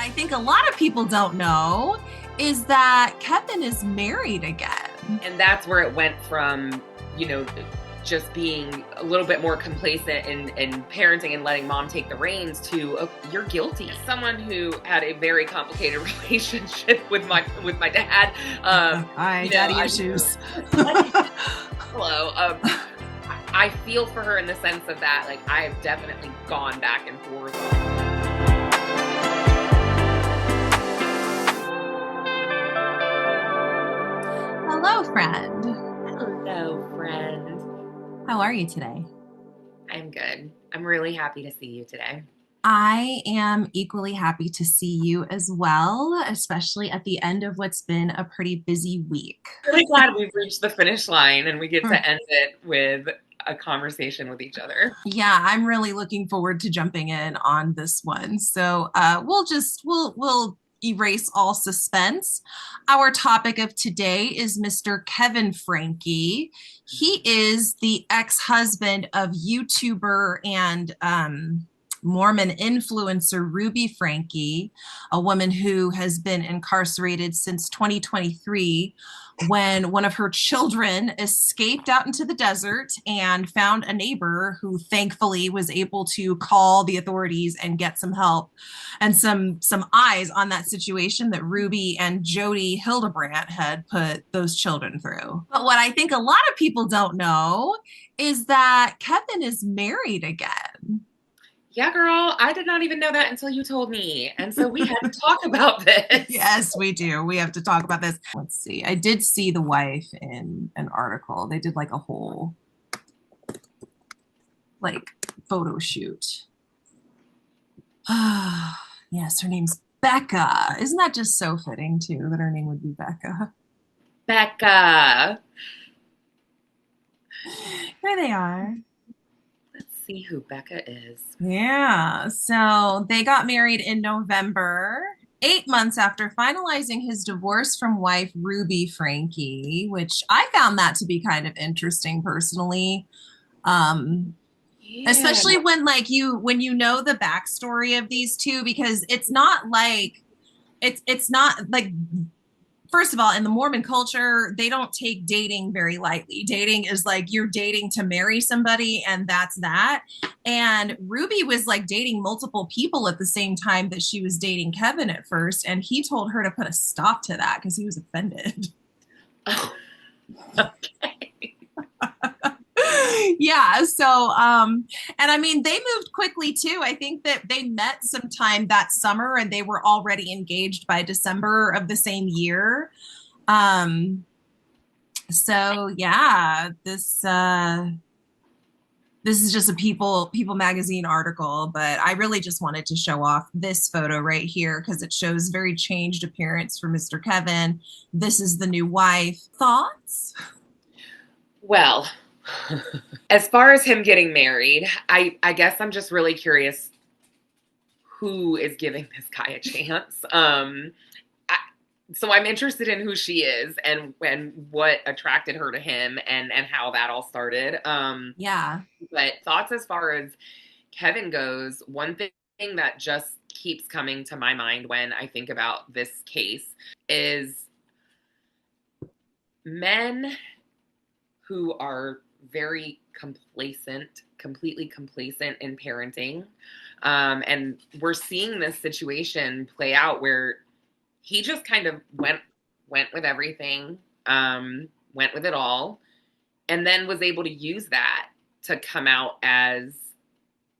I think a lot of people don't know is that Kevin is married again. And that's where it went from, just being a little bit more complacent in parenting and letting mom take the reins to you're guilty. Someone who had a very complicated relationship with my dad. Hi, daddy issues. Hello. I feel for her in the sense of that, like, I have definitely gone back and forth. Hello, friend. Hello, friend. How are you today? I'm good. I'm really happy to see you today. I am equally happy to see you as well, especially at the end of what's been a pretty busy week. Really glad we've reached the finish line and we get to end it with a conversation with each other. Yeah, I'm really looking forward to jumping in on this one. So we'll erase all suspense. Our topic of today is Mr. Kevin Franke. He is the ex-husband of YouTuber and Mormon influencer Ruby Franke, a woman who has been incarcerated since 2023 when one of her children escaped out into the desert and found a neighbor who thankfully was able to call the authorities and get some help and some eyes on that situation that Ruby and Jodi Hildebrandt had put those children through. But what I think a lot of people don't know is that Kevin is married again. Yeah, girl, I did not even know that until you told me. And so we had to talk about this. Yes, we do. We have to talk about this. Let's see. I did see the wife in an article. They did like a whole photo shoot. Yes, her name's Becca. Isn't that just so fitting too that her name would be Becca? Becca. There they are. See who Becca is. Yeah. So they got married in November, 8 months after finalizing his divorce from wife Ruby Franke, which I found that to be kind of interesting personally. Especially when when you know the backstory of these two, because it's not like first of all, in the Mormon culture, they don't take dating very lightly. Dating is like you're dating to marry somebody, and that's that. And Ruby was like dating multiple people at the same time that she was dating Kevin at first, and he told her to put a stop to that because he was offended. Oh, okay. Yeah. So, and I mean, they moved quickly too. I think that they met sometime that summer and they were already engaged by December of the same year. So yeah, this is just a People magazine article, but I really just wanted to show off this photo right here because it shows very changed appearance for Mr. Kevin. This is the new wife. Thoughts? Well, as far as him getting married, I guess I'm just really curious who is giving this guy a chance. So I'm interested in who she is and what attracted her to him and how that all started. Yeah. But thoughts as far as Kevin goes, one thing that just keeps coming to my mind when I think about this case is men who are very completely complacent in parenting. And we're seeing this situation play out where he just kind of went with everything, went with it all, and then was able to use that to come out as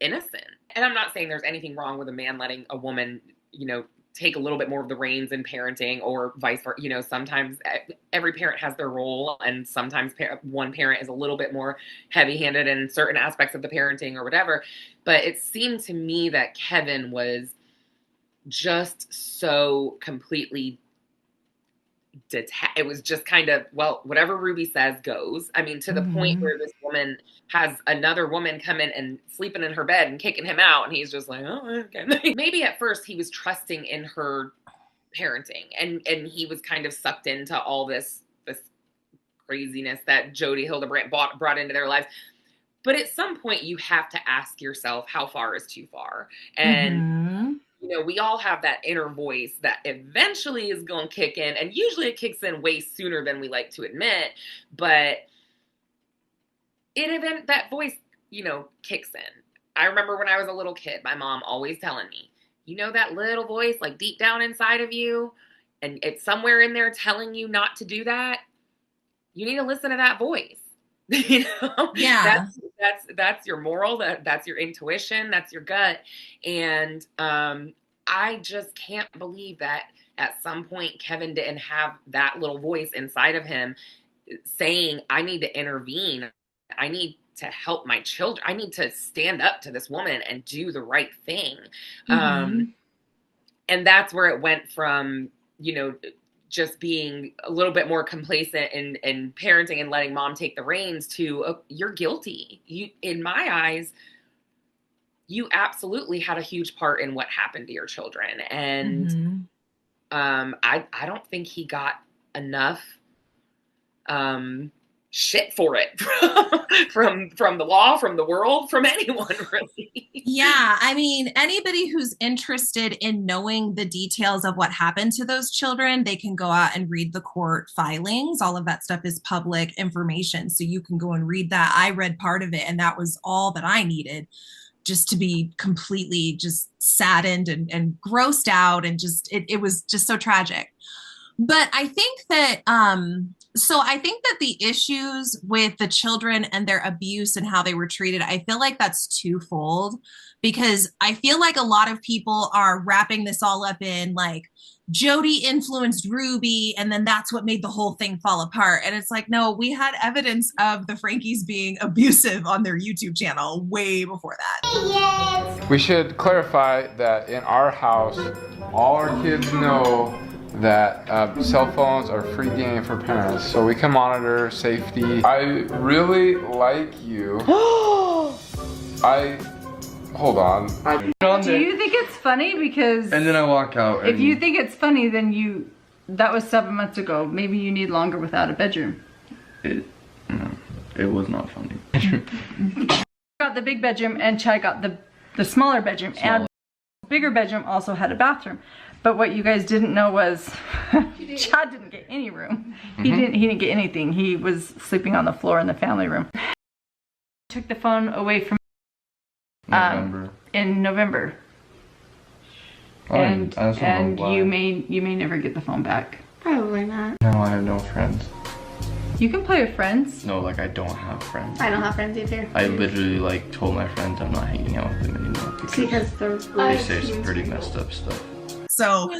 innocent. And I'm not saying there's anything wrong with a man letting a woman, take a little bit more of the reins in parenting or vice versa. Sometimes every parent has their role and sometimes one parent is a little bit more heavy-handed in certain aspects of the parenting or whatever. But it seemed to me that Kevin was just so completely detached. It was just kind of, well, whatever Ruby says goes. I mean, to the point where this woman has another woman come in and sleeping in her bed and kicking him out. And he's just like, oh, okay. Maybe at first he was trusting in her parenting and he was kind of sucked into all this craziness that Jodi Hildebrandt brought into their lives. But at some point you have to ask yourself, how far is too far? And we all have that inner voice that eventually is going to kick in, and usually it kicks in way sooner than we like to admit, but that voice, kicks in. I remember when I was a little kid, my mom always telling me, that little voice like deep down inside of you, and it's somewhere in there telling you not to do that. You need to listen to that voice. Yeah. That's your moral, that's your intuition, that's your gut. And I just can't believe that at some point Kevin didn't have that little voice inside of him saying, I need to intervene. I need to help my children. I need to stand up to this woman and do the right thing. And that's where it went from, just being a little bit more complacent in parenting and letting mom take the reins to, you're guilty. In my eyes, you absolutely had a huge part in what happened to your children. And I don't think he got enough shit for it from the law, from the world, from anyone, really. Yeah, I mean, anybody who's interested in knowing the details of what happened to those children, they can go out and read the court filings. All of that stuff is public information, so you can go and read that. I read part of it, and that was all that I needed, just to be completely just saddened and grossed out, and just it was just so tragic. But I think that I think that the issues with the children and their abuse and how they were treated, I feel like that's twofold, because I feel like a lot of people are wrapping this all up in like Jodi influenced Ruby, and then that's what made the whole thing fall apart. And it's like, no, we had evidence of the Frankes being abusive on their YouTube channel way before that. We should clarify that in our house, all our kids know that cell phones are free game for parents, so we can monitor safety. I really like you. Hold on. Do you think it's funny? Because and then I walk out. If you think it's funny, then that was 7 months ago. Maybe you need longer without a bedroom. It was not funny. Got the big bedroom, and Chad got the smaller bedroom, and the bigger bedroom also had a bathroom. But what you guys didn't know was Chad didn't get any room. He didn't get anything. He was sleeping on the floor in the family room. Took the phone away from in November. And you may never get the phone back. Probably not. No, I have no friends. You can play with friends. No, like I don't have friends. I don't have friends either. I literally like told my friends I'm not hanging out with them anymore because they say some pretty messed up stuff. So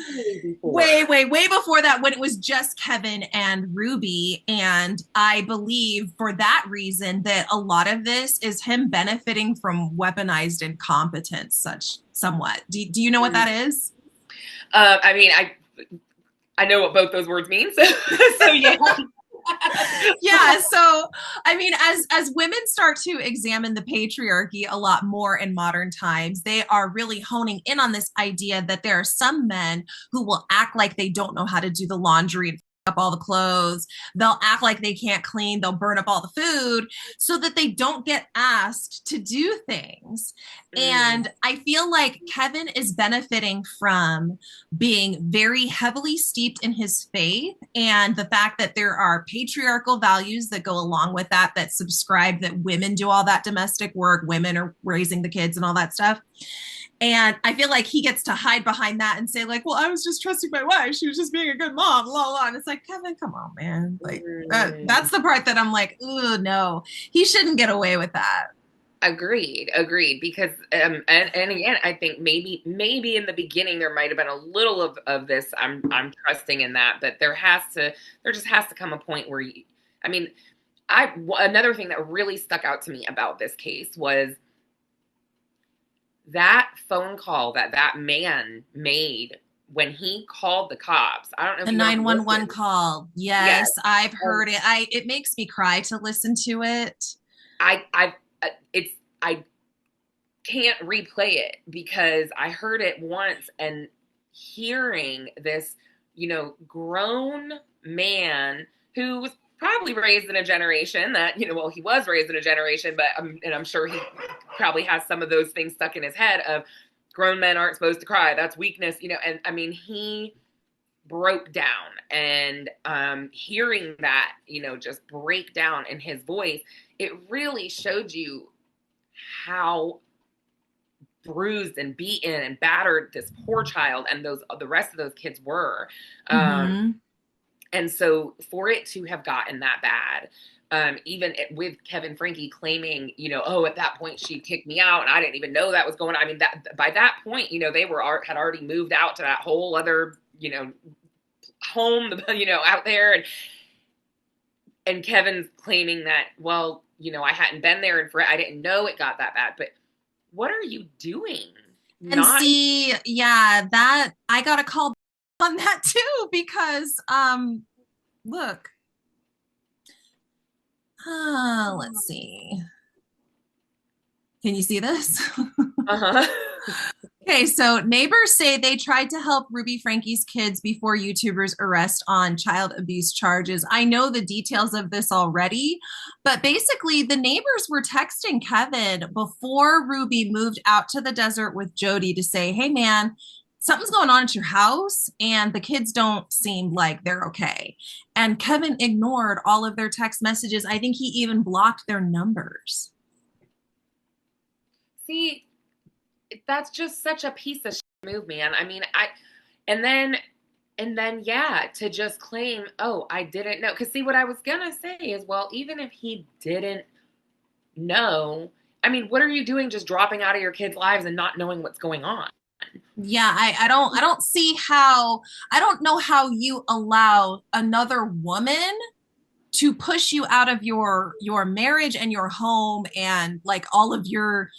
way before that, when it was just Kevin and Ruby. And I believe for that reason that a lot of this is him benefiting from weaponized incompetence somewhat. Do you know what that is? I mean, I know what both those words mean. So yeah. Yeah, so I mean, as women start to examine the patriarchy a lot more in modern times, they are really honing in on this idea that there are some men who will act like they don't know how to do the laundry and up all the clothes. They'll act like they can't clean. They'll burn up all the food so that they don't get asked to do things. And I feel like Kevin is benefiting from being very heavily steeped in his faith, and the fact that there are patriarchal values that go along with that subscribe that women do all that domestic work, women are raising the kids and all that stuff. And I feel like he gets to hide behind that and say like, well, I was just trusting my wife. She was just being a good mom, blah, blah. And it's like, Kevin, come on, man. Like that's the part that I'm like, ooh, no, he shouldn't get away with that. Agreed. Because, and again, I think maybe in the beginning, there might've been a little of this. I'm trusting in that, but there just has to come a point where another thing that really stuck out to me about this case was that phone call that man made when he called the cops. I don't know. The 911 call. Yes, I've heard it. It makes me cry to listen to it. I can't replay it because I heard it once, and hearing this, grown man who was probably raised in a generation that, he was raised in a generation, but I'm sure he probably has some of those things stuck in his head of grown men aren't supposed to cry. That's weakness, and I mean, he broke down, and hearing that, just break down in his voice, it really showed you how bruised and beaten and battered this poor child and the rest of those kids were. And so for it to have gotten that bad, even with Kevin Franke claiming, oh, at that point she kicked me out and I didn't even know that was going on. I mean, that by that point, they had already moved out to that whole other, home, out there. And Kevin's claiming that, well, I hadn't been there and I didn't know it got that bad. But what are you doing? And see, yeah, that I got a call on that too, because look, let's see. Can you see this? Okay, so neighbors say they tried to help Ruby Franke's kids before YouTubers' arrest on child abuse charges. I know the details of this already, but basically the neighbors were texting Kevin before Ruby moved out to the desert with Jodi to say, hey man, something's going on at your house and the kids don't seem like they're okay. And Kevin ignored all of their text messages. I think he even blocked their numbers. See, that's just such a piece of shit move, man. I mean, and then yeah, to just claim, oh, I didn't know. Because see, what I was gonna say is, well, even if he didn't know, I mean, what are you doing just dropping out of your kids' lives and not knowing what's going on? Yeah, I don't see how, I don't know how you allow another woman to push you out of your marriage and your home and like all of your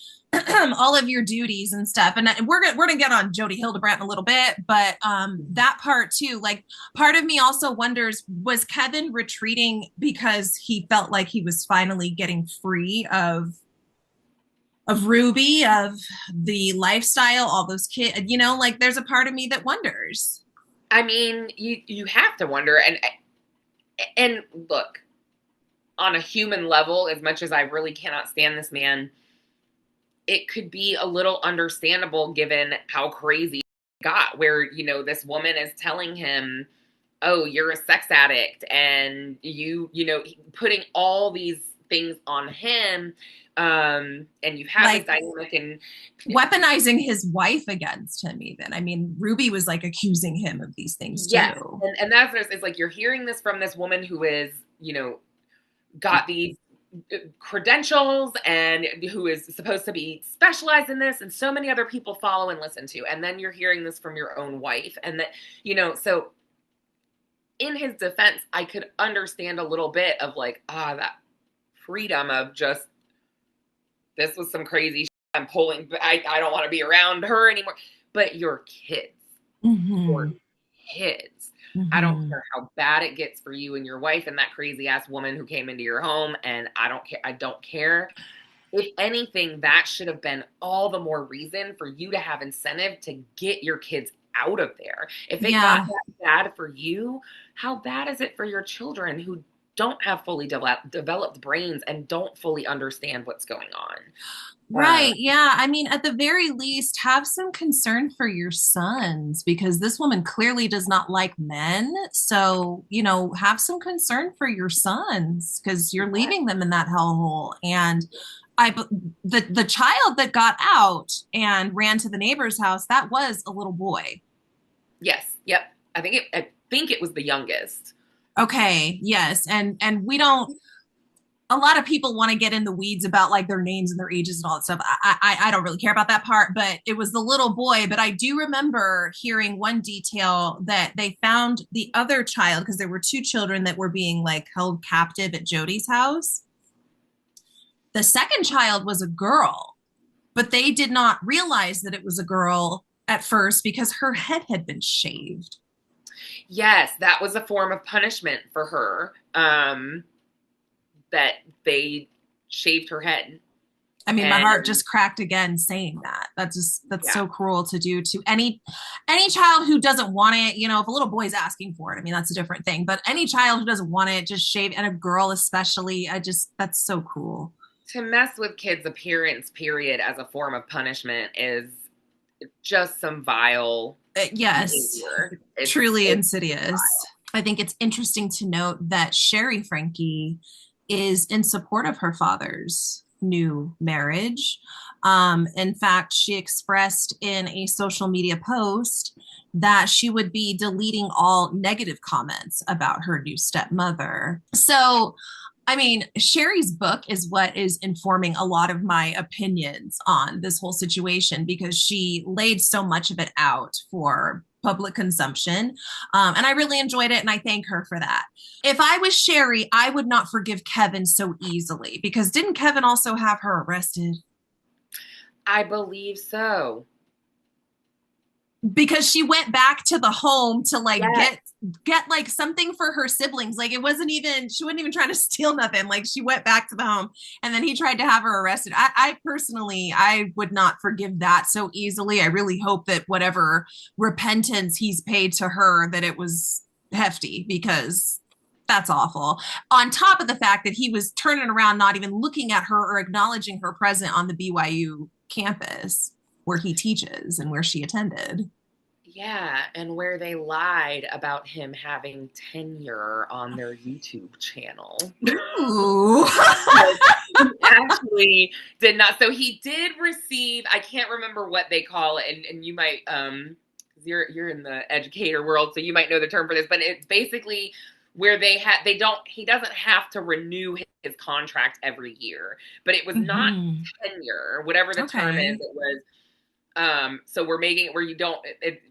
all of your duties and stuff. And we're gonna get on Jodi Hildebrandt in a little bit, but that part too, like part of me also wonders, was Kevin retreating because he felt like he was finally getting free of Ruby, of the lifestyle, all those kids, like there's a part of me that wonders. I mean, you have to wonder. And look, on a human level, as much as I really cannot stand this man, it could be a little understandable given how crazy it got, where, this woman is telling him, oh, you're a sex addict, and putting all these things on him. And you have like, this dynamic and weaponizing his wife against him even. I mean, Ruby was like accusing him of these things too. Yeah. And that's what it's like, you're hearing this from this woman who is, got these credentials and who is supposed to be specialized in this, and so many other people follow and listen to. And then you're hearing this from your own wife. And that, so in his defense, I could understand a little bit of like, that freedom of just, this was some crazy shit I'm pulling, but I don't want to be around her anymore. But your kids, your kids. I don't care how bad it gets for you and your wife and that crazy ass woman who came into your home. And I don't care. If anything, that should have been all the more reason for you to have incentive to get your kids out of there. If it got that bad for you, how bad is it for your children who don't have fully developed brains and don't fully understand what's going on? Right. Yeah. I mean, at the very least, have some concern for your sons, because this woman clearly does not like men. So, have some concern for your sons, because you're leaving them in that hellhole. And the child that got out and ran to the neighbor's house, that was a little boy. Yes. Yep. I think it was the youngest. Okay. Yes. And we don't, a lot of people want to get in the weeds about like their names and their ages and all that stuff. I don't really care about that part, but it was the little boy. But I do remember hearing one detail that they found the other child, because there were two children that were being like held captive at Jodi's house. The second child was a girl, but they did not realize that it was a girl at first because her head had been shaved. Yes, that was a form of punishment for her. That they shaved her head. I mean, my heart just cracked again saying that. That's so cruel to do to any child who doesn't want it. If a little boy's asking for it, I mean, that's a different thing. But any child who doesn't want it, just shave, and a girl especially, that's so cruel. To mess with kids' appearance, period, as a form of punishment is just some vile Yes, behavior. truly It's insidious. vile. I think it's interesting to note that Sherry Franke is in support of her father's new marriage. In fact, she expressed in a social media post that she would be deleting all negative comments about her new stepmother. So, I mean, Sherry's book is what is informing a lot of my opinions on this whole situation because she laid so much of it out for public consumption. And I really enjoyed it, and I thank her for that. If I was Sherry, I would not forgive Kevin so easily because didn't Kevin also have her arrested? I believe so. Because she went back to the home to like Yes. get like something for her siblings. Like it wasn't even, she wasn't even trying to steal nothing. Like she went back to the home and then he tried to have her arrested. I personally, I would not forgive that so easily. I really hope that whatever repentance he's paid to her, that it was hefty because that's awful. On top of the fact that he was turning around, not even looking at her or acknowledging her present on the BYU campus where he teaches and where she attended. Yeah, and where they lied about him having tenure on their YouTube channel. Ooh. He actually did not. So he did receive, I can't remember what they call it, and you might you're in the educator world, so you might know the term for this, but it's basically where he doesn't have to renew his contract every year, but it was not tenure, whatever the term is, it was so we're making it where you don't,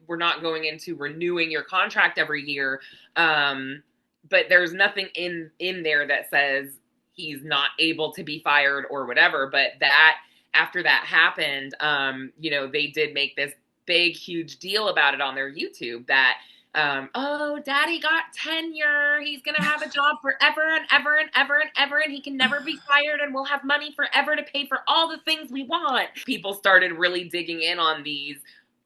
we're not going into renewing your contract every year. But there's nothing in there that says he's not able to be fired or whatever. But that after that happened, they did make this big, huge deal about it on their YouTube that, oh, daddy got tenure. He's going to have a job forever and ever and ever and ever, and he can never be fired, and we'll have money forever to pay for all the things we want. People started really digging in on these.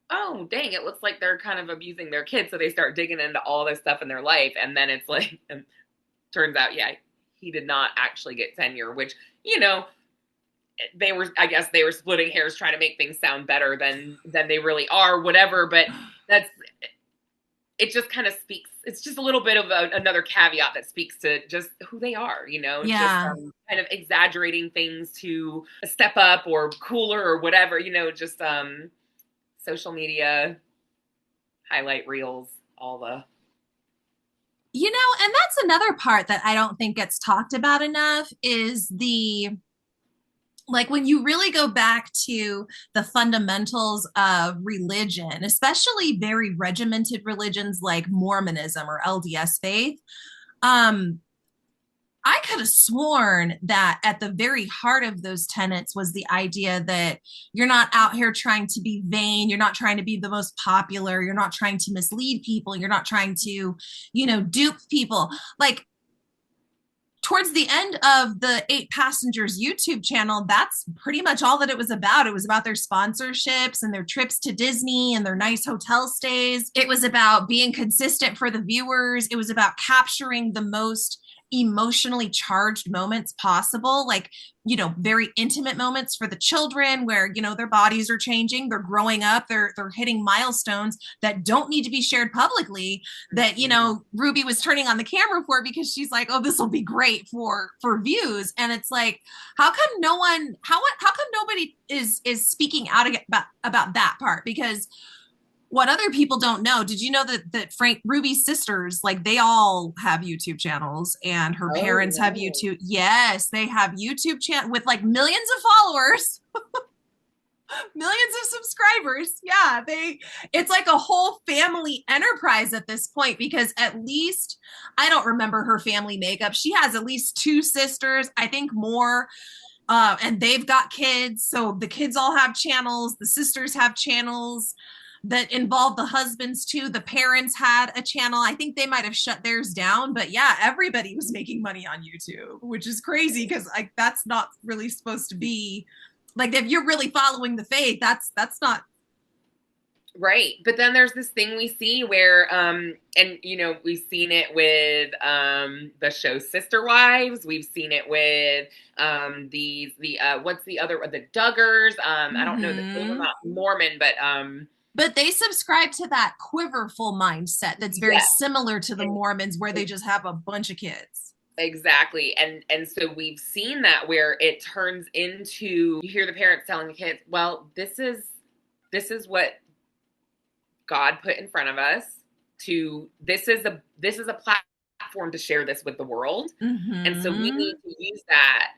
Oh, dang, it looks like they're kind of abusing their kids. So they start digging into all this stuff in their life. And then it's like, turns out, yeah, he did not actually get tenure, which, I guess they were splitting hairs trying to make things sound better than they really are, whatever. But it just kind of speaks, it's just a little bit of another caveat that speaks to just who they are, Yeah. just kind of exaggerating things to step up or cooler or whatever, just social media, highlight reels, all the. And that's another part that I don't think gets talked about enough is like when you really go back to the fundamentals of religion, especially very regimented religions like Mormonism or LDS faith, I could have sworn that at the very heart of those tenets was the idea that you're not out here trying to be vain. You're not trying to be the most popular. You're not trying to mislead people. You're not trying to, dupe people. Like, towards the end of the 8 Passengers YouTube channel, that's pretty much all that it was about. It was about their sponsorships and their trips to Disney and their nice hotel stays. It was about being consistent for the viewers. It was about capturing the most emotionally charged moments possible, like, very intimate moments for the children where, their bodies are changing, they're growing up, they're hitting milestones that don't need to be shared publicly, that, Ruby was turning on the camera for because she's like, oh, this will be great for views. And it's like, how come nobody is speaking out about that part? Because what other people don't know, did you know that Ruby's sisters, like they all have YouTube channels and her parents have YouTube? Yes, they have YouTube channel with like millions of followers, millions of subscribers. Yeah, it's like a whole family enterprise at this point because at least, I don't remember her family makeup. She has at least 2 sisters, I think more. And they've got kids. So the kids all have channels. The sisters have channels that involved the husbands too. The parents had a channel. I think they might have shut theirs down, but yeah, everybody was making money on YouTube, which is crazy because like that's not really supposed to be like, if you're really following the faith, that's not Right. But then there's this thing we see where, and you know, we've seen it with the show Sister Wives. We've seen it with what's the other, the Duggars. I don't know that those are not Mormon, but they subscribe to that quiverful mindset that's very similar to the Mormons, where they just have a bunch of kids. Exactly. And so we've seen that where it turns into, you hear the parents telling the kids, well, this is what God put in front of us, this is a platform to share this with the world. And so we need to use that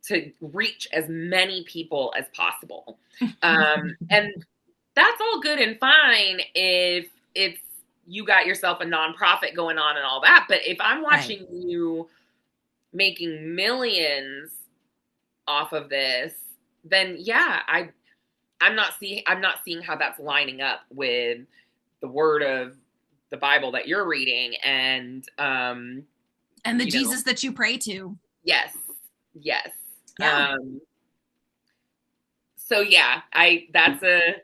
to reach as many people as possible. And that's all good and fine if it's, you got yourself a nonprofit going on and all that. But if I'm watching you making millions off of this, then yeah, I'm not seeing how that's lining up with the word of the Bible that you're reading and the Jesus that you pray to. Yes. Yeah. So yeah, that's a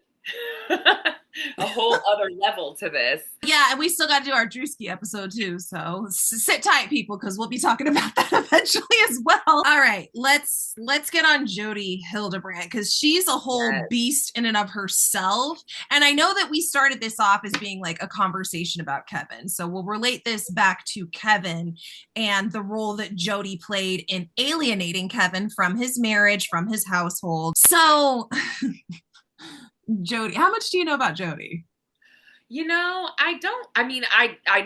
whole other level to this. Yeah, and we still got to do our Drewski episode too, so sit tight, people, because we'll be talking about that eventually as well. All right, let's get on Jodi Hildebrandt, because she's a whole beast in and of herself. And I know that we started this off as being like a conversation about Kevin, so we'll relate this back to Kevin and the role that Jodi played in alienating Kevin from his marriage, from his household. So Jodi, how much do you know about Jodi? You know, I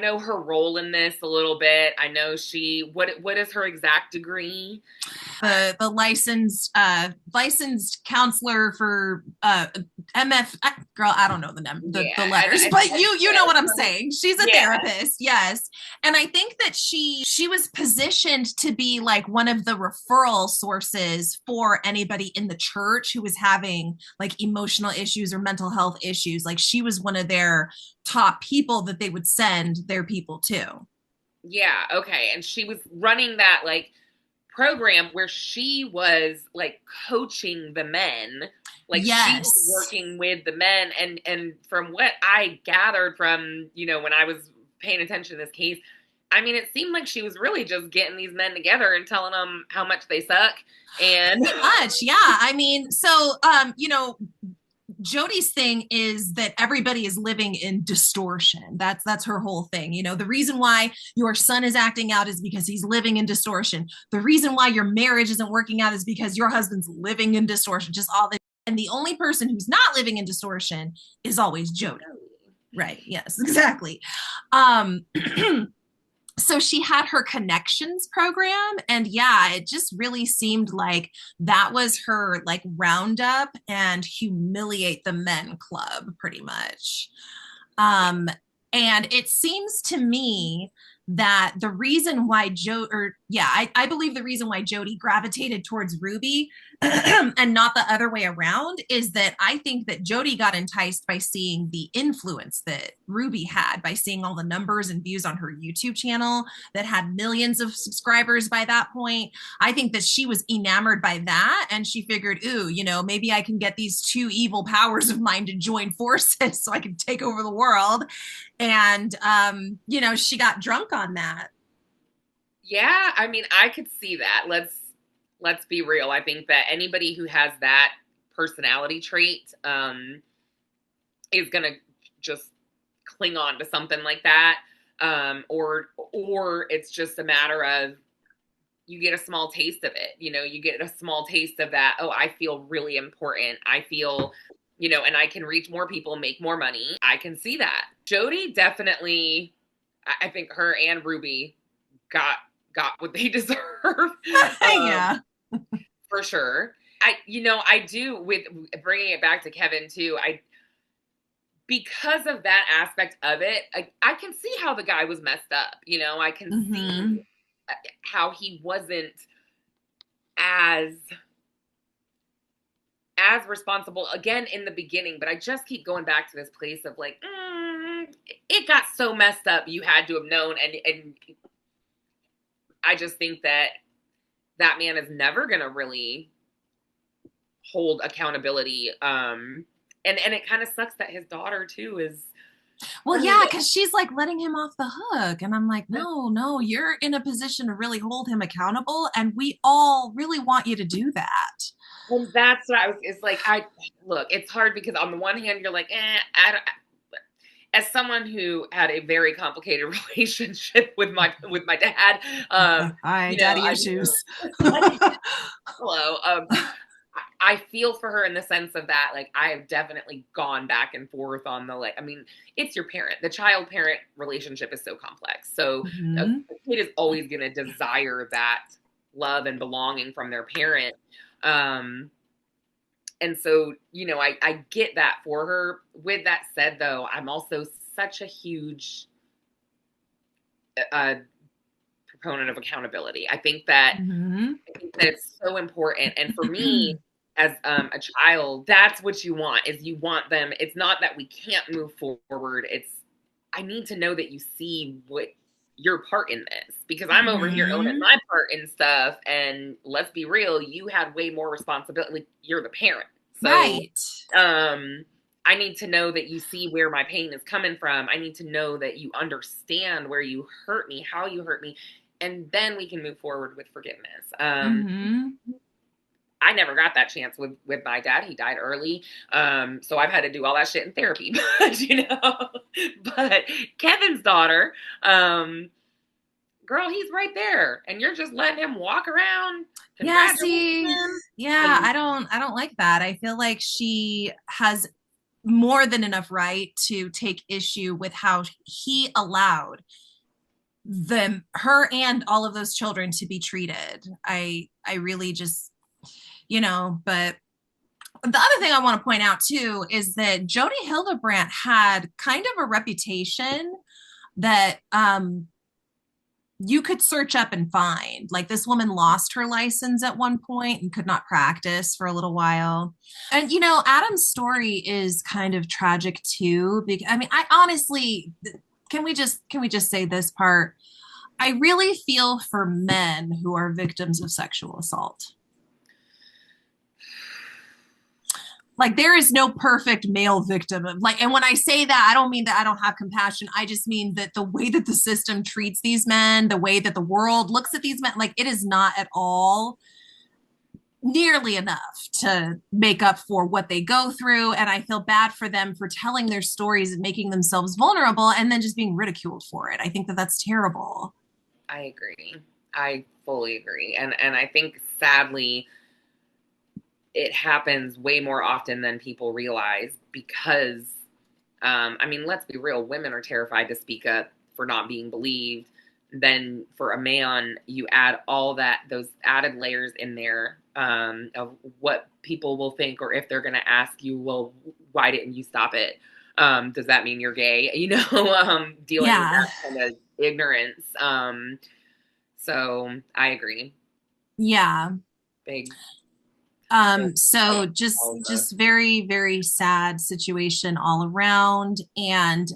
know her role in this a little bit. I know what is her exact degree? The licensed counselor for MF, girl, I don't know the letters, but you know what I'm saying. She's a therapist, yes. And I think that she was positioned to be like one of the referral sources for anybody in the church who was having like emotional issues or mental health issues. Like she was one of their top people that they would send their people to. Yeah, okay. And she was running that like program where she was like coaching the men, like she was working with the men, and from what I gathered from, you know, when I was paying attention to this case, I mean, it seemed like she was really just getting these men together and telling them how much they suck. And pretty much, yeah. I mean, so you know, Jodi's thing is that everybody is living in distortion. That's her whole thing. You know, the reason why your son is acting out is because he's living in distortion. The reason why your marriage isn't working out is because your husband's living in distortion. Just all this. And the only person who's not living in distortion is always Jodi. Right. Yes, exactly. So she had her connections program, and yeah, it just really seemed like that was her like roundup and humiliate the men club pretty much. And it seems to me that the reason why I believe the reason why Jodi gravitated towards Ruby and not the other way around is that I think that Jodi got enticed by seeing the influence that Ruby had, by seeing all the numbers and views on her YouTube channel that had millions of subscribers by that point. I think that she was enamored by that, and she figured, ooh, you know, maybe I can get these two evil powers of mine to join forces so I can take over the world. And you know, she got drunk on that. Yeah, I mean, I could see that. Let's be real. I think that anybody who has that personality trait is gonna just cling on to something like that, or it's just a matter of you get a small taste of it. You know, you get a small taste of that. Oh, I feel really important. I feel, you know, and I can reach more people, make more money. I can see that. Jodi definitely, I think her and Ruby got what they deserve. Yeah. For sure. I do, with bringing it back to Kevin too, because of that aspect of it, I can see how the guy was messed up. You know, I can see how he wasn't as responsible again in the beginning, but I just keep going back to this place of like, it got so messed up. You had to have known. And I just think that man is never going to really hold accountability and it kind of sucks that his daughter too is. Well, yeah, because she's like letting him off the hook. And I'm like, no, you're in a position to really hold him accountable. And we all really want you to do that. Well, that's what I was, it's like, look, it's hard because on the one hand, you're like, as someone who had a very complicated relationship with my dad, Hi, daddy issues. Hello. I feel for her in the sense of that, like, I have definitely gone back and forth on the, like, I mean, it's your parent. The child-parent relationship is so complex. So a kid is always going to desire that love and belonging from their parent. And so, you know, I get that for her. With that said, though, I'm also such a huge proponent of accountability. I think that it's so important. And for me, as a child, that's what you want, is you want them. It's not that we can't move forward. It's, I need to know that you see what your part in this, because I'm over here owning my part in stuff. And let's be real, you had way more responsibility. Like, you're the parent. So, right. I need to know that you see where my pain is coming from. I need to know that you understand where you hurt me, how you hurt me. And then we can move forward with forgiveness. I never got that chance with my dad. He died early. So I've had to do all that shit in therapy, but, you know, but Kevin's daughter, girl, he's right there, and you're just letting him walk around. Yeah, see, yeah, I don't like that. I feel like she has more than enough right to take issue with how he allowed her and all of those children to be treated. I really just, you know, but the other thing I want to point out too is that Jodi Hildebrandt had kind of a reputation that you could search up and find. Like, this woman lost her license at one point and could not practice for a little while. And, you know, Adam's story is kind of tragic too. Because, I mean, I honestly, can we just say this part? I really feel for men who are victims of sexual assault. Like, there is no perfect male victim of, like, and when I say that, I don't mean that I don't have compassion. I just mean that the way that the system treats these men, the way that the world looks at these men, like, it is not at all nearly enough to make up for what they go through. And I feel bad for them for telling their stories and making themselves vulnerable and then just being ridiculed for it. I think that that's terrible. I agree. I fully agree. And I think, sadly, it happens way more often than people realize because, I mean, let's be real, women are terrified to speak up for not being believed. Then for a man, you add all that, those added layers in there of what people will think, or if they're going to ask you, well, why didn't you stop it? Does that mean you're gay? You know, dealing with that kind of ignorance. So I agree. Yeah. Big. So just very, very sad situation all around. And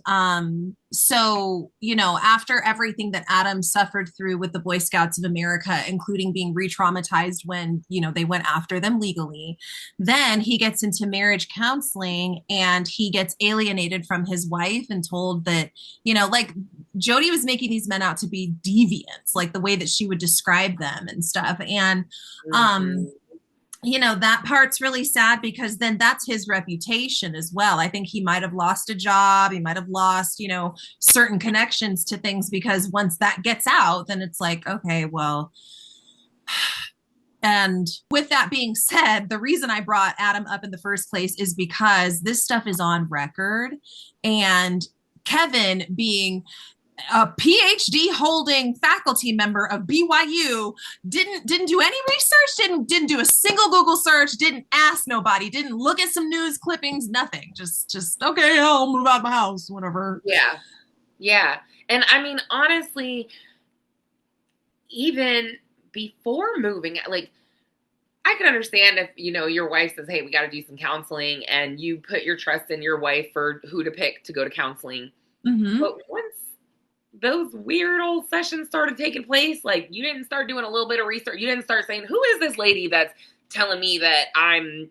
so, you know, after everything that Adam suffered through with the Boy Scouts of America, including being re-traumatized when, you know, they went after them legally, then he gets into marriage counseling and he gets alienated from his wife and told that, you know, like, Jodi was making these men out to be deviants, like the way that she would describe them and stuff. And you know, that part's really sad because then that's his reputation as well. I think he might have lost a job. He might have lost, you know, certain connections to things, because once that gets out, then it's like, okay, well. And with that being said, the reason I brought Adam up in the first place is because this stuff is on record, and Kevin, being a PhD holding faculty member of BYU, didn't do any research, didn't do a single Google search, didn't ask nobody, didn't look at some news clippings, nothing. Just okay, I'll move out of my house, whatever. Yeah. And I mean, honestly, even before moving, like, I can understand if, you know, your wife says, hey, we got to do some counseling, and you put your trust in your wife for who to pick to go to counseling. But once those weird old sessions started taking place, like, you didn't start doing a little bit of research. You didn't start saying, who is this lady that's telling me that I'm,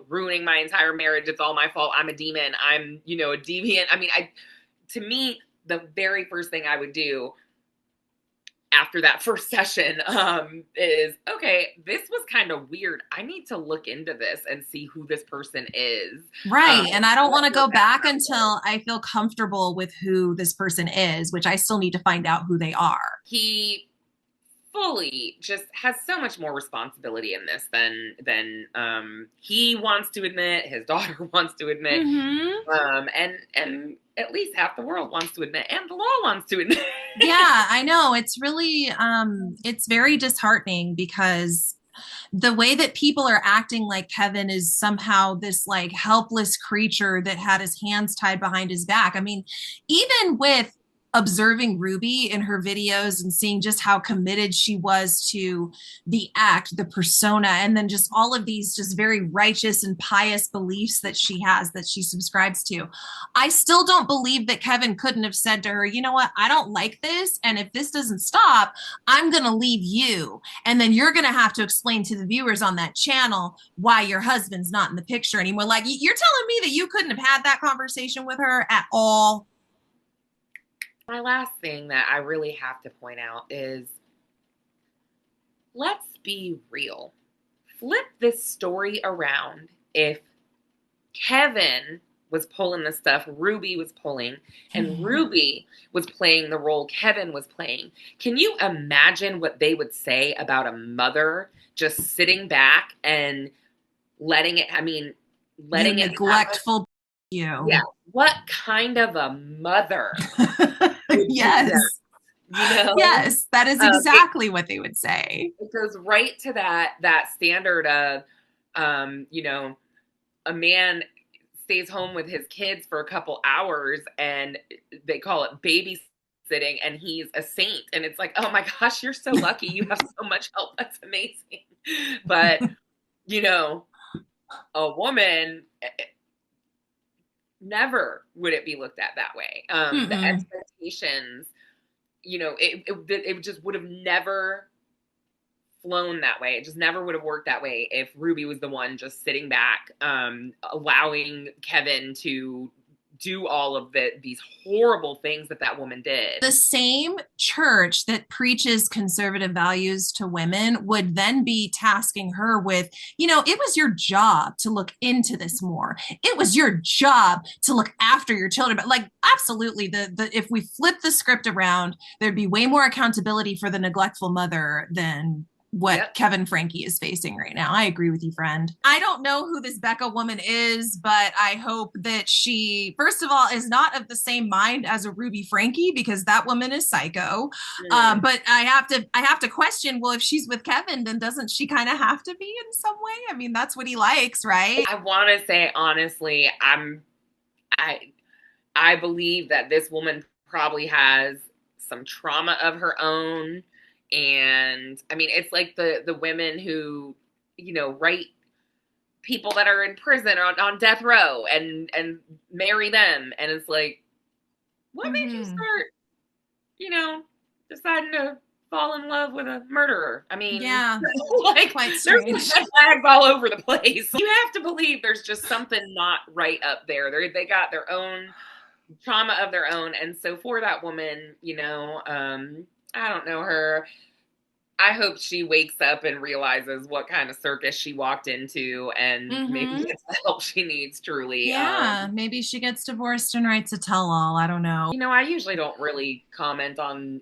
ruining my entire marriage. It's all my fault. I'm a demon. I'm, a deviant. I mean, to me, the very first thing I would do after that first session is, okay, this was kind of weird. I need to look into this and see who this person is. Right. And I don't want to go back until I feel comfortable with who this person is, which I still need to find out who they are. He fully just has so much more responsibility in this than he wants to admit, his daughter wants to admit, and at least half the world wants to admit, and the law wants to admit. Yeah, I know. It's really it's very disheartening because the way that people are acting like Kevin is somehow this like helpless creature that had his hands tied behind his back. I mean, even with observing Ruby in her videos and seeing just how committed she was to the act, the persona, and then just all of these just very righteous and pious beliefs that she has, that she subscribes to, I still don't believe that Kevin couldn't have said to her, you know what, I don't like this, and if this doesn't stop, I'm gonna leave you, and then you're gonna have to explain to the viewers on that channel why your husband's not in the picture anymore. Like, you're telling me that you couldn't have had that conversation with her at all? My last thing that I really have to point out is, let's be real. Flip this story around. If Kevin was pulling the stuff Ruby was pulling, and Ruby was playing the role Kevin was playing, can you imagine what they would say about a mother just sitting back and letting it neglectful you. Yeah. What kind of a mother? Yes. Yes, that is exactly what they would say. It goes right to that standard of, a man stays home with his kids for a couple hours and they call it babysitting, and he's a saint. And it's like, oh my gosh, you're so lucky. You have so much help. That's amazing. But, a woman, never would it be looked at that way. The expectations, it just would have never flown that way. It just never would have worked that way if Ruby was the one just sitting back, allowing Kevin to do all of these horrible things that woman did. The same church that preaches conservative values to women would then be tasking her with, it was your job to look into this more. It was your job to look after your children. But like, absolutely, if we flip the script around, there'd be way more accountability for the neglectful mother than what Kevin Franke is facing right now. I agree with you, friend. I don't know who this Becca woman is, but I hope that she, first of all, is not of the same mind as a Ruby Franke, because that woman is psycho. But I have to question, well, if she's with Kevin, then doesn't she kind of have to be in some way? I mean, that's what he likes, right? I want to say, honestly, I believe that this woman probably has some trauma of her own. And I mean, it's like the women who, write people that are in prison or on death row and marry them. And it's like, what made you start, deciding to fall in love with a murderer? I mean, yeah, like, quite strange. There's flags all over the place. You have to believe there's just something not right up there. They got their own trauma of their own. And so for that woman, I don't know her. I hope she wakes up and realizes what kind of circus she walked into, and maybe gets the help she needs, truly. Yeah, maybe she gets divorced and writes a tell-all. I don't know. I usually don't really comment on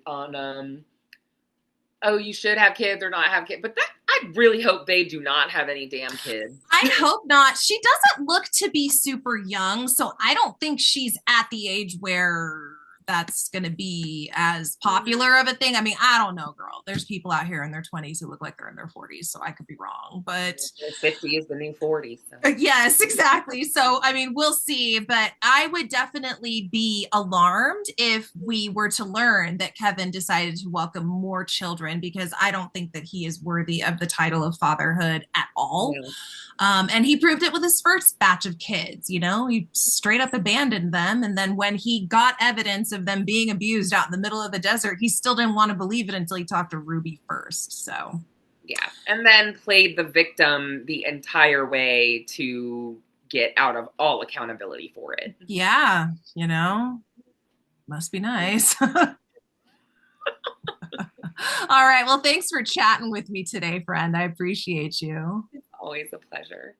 oh, you should have kids or not have kids. But I really hope they do not have any damn kids. I hope not. She doesn't look to be super young, so I don't think she's at the age where that's going to be as popular of a thing. I mean, I don't know, girl. There's people out here in their 20s who look like they're in their 40s, so I could be wrong. But 50 is the new 40. So. Yes, exactly. So, I mean, we'll see. But I would definitely be alarmed if we were to learn that Kevin decided to welcome more children, because I don't think that he is worthy of the title of fatherhood at all. Yeah. And he proved it with his first batch of kids. He straight up abandoned them. And then when he got evidence of them being abused out in the middle of the desert, he still didn't want to believe it until he talked to Ruby first. So Yeah. And then played the victim the entire way to get out of all accountability for it. Yeah, you know, must be nice. All right. Well, thanks for chatting with me today, friend. I appreciate you. It's always a pleasure.